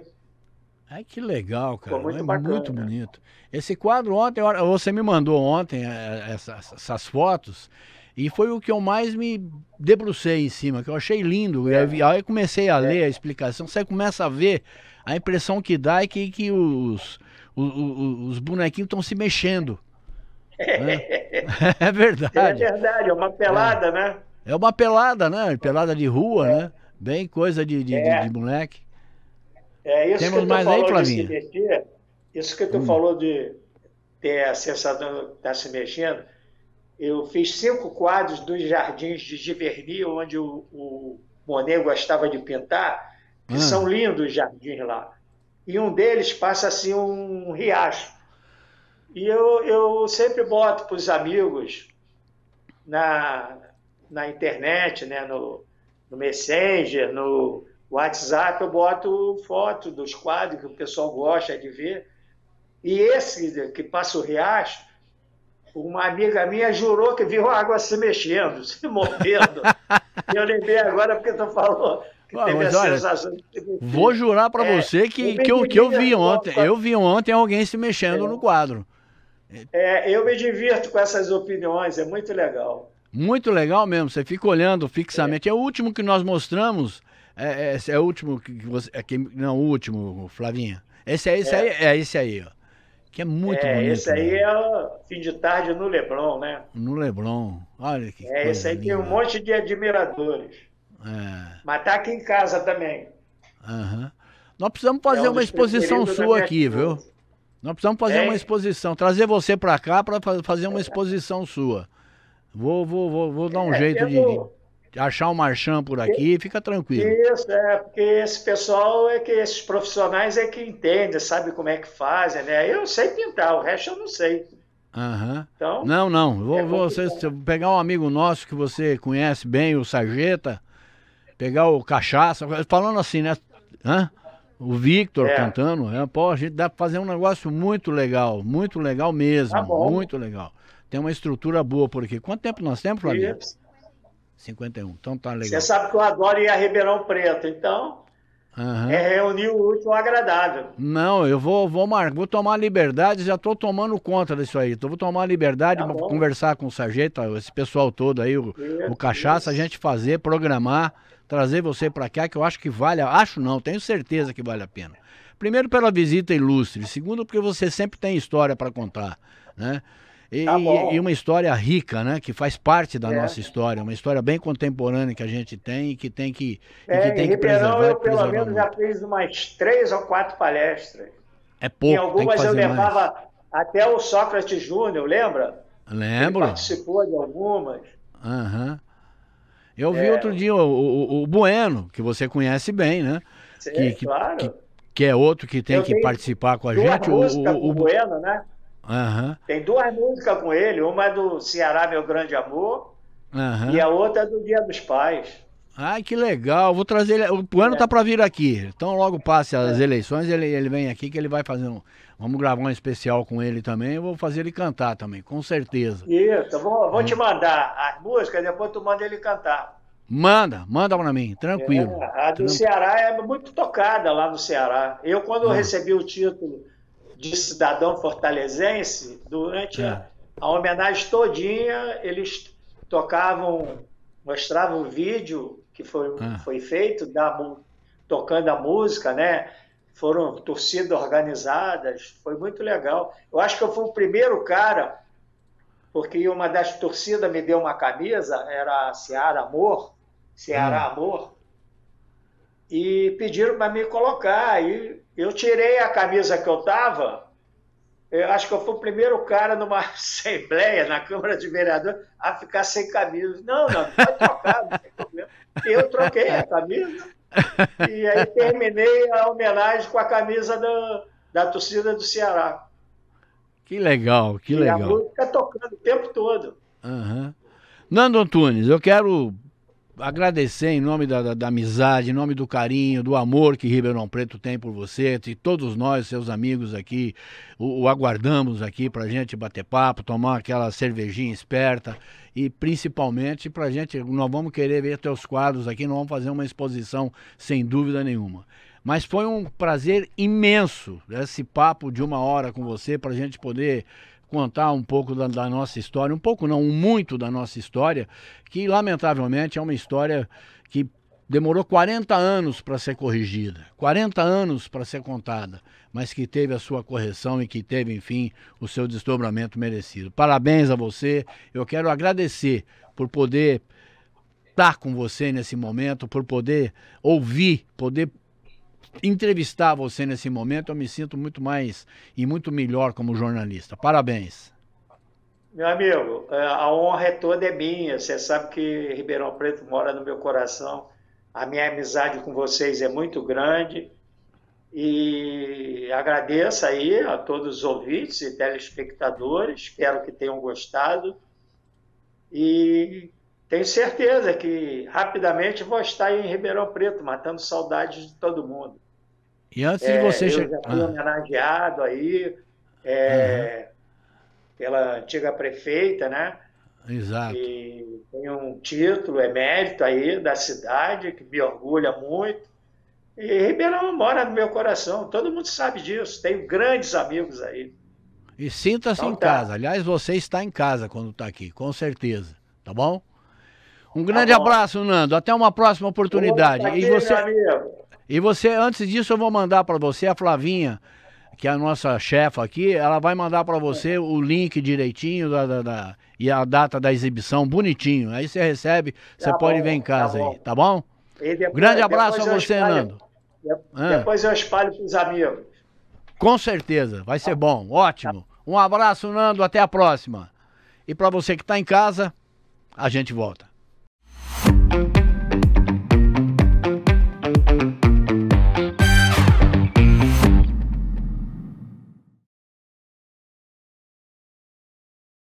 Ai, que legal, Ficou cara. É muito muito bacana. bonito. Esse quadro ontem, você me mandou ontem essas fotos, e foi o que eu mais me debrucei em cima, que eu achei lindo. E aí eu comecei a ler a explicação, você começa a ver a impressão que dá é que os bonequinhos estão se mexendo, né? É É verdade. verdade, é uma É. pelada, né? É uma pelada, né? Pelada de rua, né? Bem coisa de É, moleque. isso que Temos tu mais aí, falou de se Flavinha? mexer, isso que tu Hum. falou de ter a sensação de estar se mexendo. Eu fiz 5 quadros dos jardins de Giverny, onde o Monet gostava de pintar, que são Ah. lindos os jardins lá. E um deles passa assim um riacho. E eu sempre boto para os amigos na, na internet, né, no Messenger, no WhatsApp, eu boto foto dos quadros que o pessoal gosta de ver. E esse que passa o riacho, uma amiga minha jurou que viu a água se mexendo, se movendo. E eu lembrei agora porque tu falou. que Ah, teve mas a olha, sensação de se vou vestir. jurar para você que eu vi ontem. Eu vi ontem alguém se mexendo no quadro. Eu me divirto com essas opiniões, é muito legal. Muito legal mesmo. Você fica olhando fixamente. É o último que nós mostramos. É o último que você. Não, o último, Flavinha. Esse aí, ó. Que é muito Esse bonito aí mesmo. é o Fim de Tarde no Leblon, né? No Leblon. Olha que Esse coisa aí tem um linda. monte de admiradores. É. Mas tá aqui em casa também. Aham. Nós precisamos É fazer um uma dos exposição preferidos da sua minha aqui, viu? esposa. Nós precisamos fazer uma Hein? exposição. Trazer você para cá para fazer uma exposição sua. Vou dar um jeito de Tendo, achar um marchand por aqui. Fica tranquilo. isso, porque esse pessoal esses profissionais é que entendem, sabe como é que fazem, né? Eu sei pintar, o resto eu não sei. Aham. Então, Não, não. é Se eu muito bom. pegar um amigo nosso que você conhece bem, o Sarjeta, pegar o Cachaça, falando assim, né? Hã? O Victor É, cantando, pô, a gente dá pra fazer um negócio muito legal tá mesmo, bom. muito legal. Tem uma estrutura boa por aqui. Quanto tempo nós temos, Flavinha? Isso. 51. Então tá Você legal. sabe que eu adoro ir a Ribeirão Preto, então Aham. é reunir o útil ao agradável. Não, eu vou tomar liberdade, já tô tomando conta disso aí. Então, vou tomar liberdade, Tá bom. conversar com o Sargento, esse pessoal todo aí, o Isso, Cachaça, a isso. gente fazer, programar, trazer você pra cá, que eu acho que vale, acho não, tenho certeza que vale a pena. Primeiro pela visita ilustre, segundo porque você sempre tem história pra contar, né? Tá E bom. uma história rica, né? Que faz parte da É. nossa história, uma história bem contemporânea que a gente tem e que Em tem que Ribeirão preservar e eu pelo preservar menos já muito. fiz umas 3 ou 4 palestras. É Em pouco, tem que algumas eu fazer mais. levava até o Sócrates Júnior, lembra? Ele Lembro. participou de algumas. Aham. Eu vi outro É, dia o Bueno, que você conhece bem, né? Que, que, que, claro. que é outro que tem Eu que tenho participar com a duas gente. músicas com o Bueno, né? Aham, Tem 2 músicas com ele. Uma é do Ceará, Meu Grande Amor, e aham. a outra é do Dia dos Pais. Ai, que legal. Vou trazer ele. O Bueno tá É, para vir aqui. Então, logo passe as é. eleições, ele vem aqui que ele vai fazer um. Vamos gravar um especial com ele também. Eu vou fazer ele cantar também, com certeza. Isso, vou te Né? mandar as músicas, depois tu manda ele cantar. Manda para mim, tranquilo. A do Ceará é muito tocada lá no Ceará. Eu, quando Ah, recebi o título de cidadão fortalezense, durante ah, a homenagem todinha, eles tocavam, mostravam o vídeo que ah. foi feito, tocando a música, né? Foram torcidas organizadas, foi muito legal. Eu acho que eu fui o primeiro cara, porque uma das torcidas me deu uma camisa, era a Ceará Ah. Amor, e pediram para me colocar. E eu tirei a camisa que eu estava. Eu acho que eu fui o primeiro cara numa assembleia, na Câmara de Vereadores, a ficar sem camisa. Não, não, pode trocar, não tem problema. Eu troquei a camisa e aí terminei a homenagem com a camisa da torcida do Ceará. Que legal, que E a legal. música tocando o tempo todo. Aham. Nando Antunes, eu quero agradecer em nome da amizade, em nome do carinho, do amor que Ribeirão Preto tem por você, e todos nós, seus amigos aqui, o aguardamos aqui pra gente bater papo, tomar aquela cervejinha esperta e principalmente pra gente, nós vamos querer ver teus quadros aqui, nós vamos fazer uma exposição sem dúvida nenhuma. Mas foi um prazer imenso esse papo de 1 hora com você pra gente poder contar um pouco da nossa história, um pouco não, muito da nossa história, que lamentavelmente é uma história que demorou 40 anos para ser corrigida, 40 anos para ser contada, mas que teve a sua correção e que teve, enfim, o seu desdobramento merecido. Parabéns a você, eu quero agradecer por poder estar com você nesse momento, por poder ouvir, poder entrevistar você nesse momento. Eu me sinto muito mais e muito melhor como jornalista. Parabéns. Meu amigo, a honra toda é minha. Você sabe que Ribeirão Preto mora no meu coração. A minha amizade com vocês é muito grande. E agradeço aí a todos os ouvintes e telespectadores. Espero que tenham gostado. E tenho certeza que rapidamente vou estar em Ribeirão Preto, matando saudades de todo mundo. E antes de você Eu chegar. já fui homenageado aí Aham, pela antiga prefeita, né? Exato. E tem um título emérito aí da cidade, que me orgulha muito. E Ribeirão mora no meu coração, todo mundo sabe disso. Tenho grandes amigos aí. E sinta-se Então em tá, casa. Aliás, você está em casa quando está aqui, com certeza. Tá bom? Um tá grande bom. abraço, Nando. Até uma próxima oportunidade. Opa, aqui, meu amigo. E você, antes disso, eu vou mandar para você a Flavinha, que é a nossa chefa aqui. Ela vai mandar para você o link direitinho e a data da exibição bonitinho. Aí você recebe, você Tá pode ver em bom, tá casa aí, bom. tá bom? E Grande depois, abraço a depois eu você, espalho, Nando. Ah, depois eu espalho para os amigos. com certeza, vai ser Tá, bom, tá, ótimo. Um abraço, Nando, até a próxima. E para você que está em casa, a gente volta.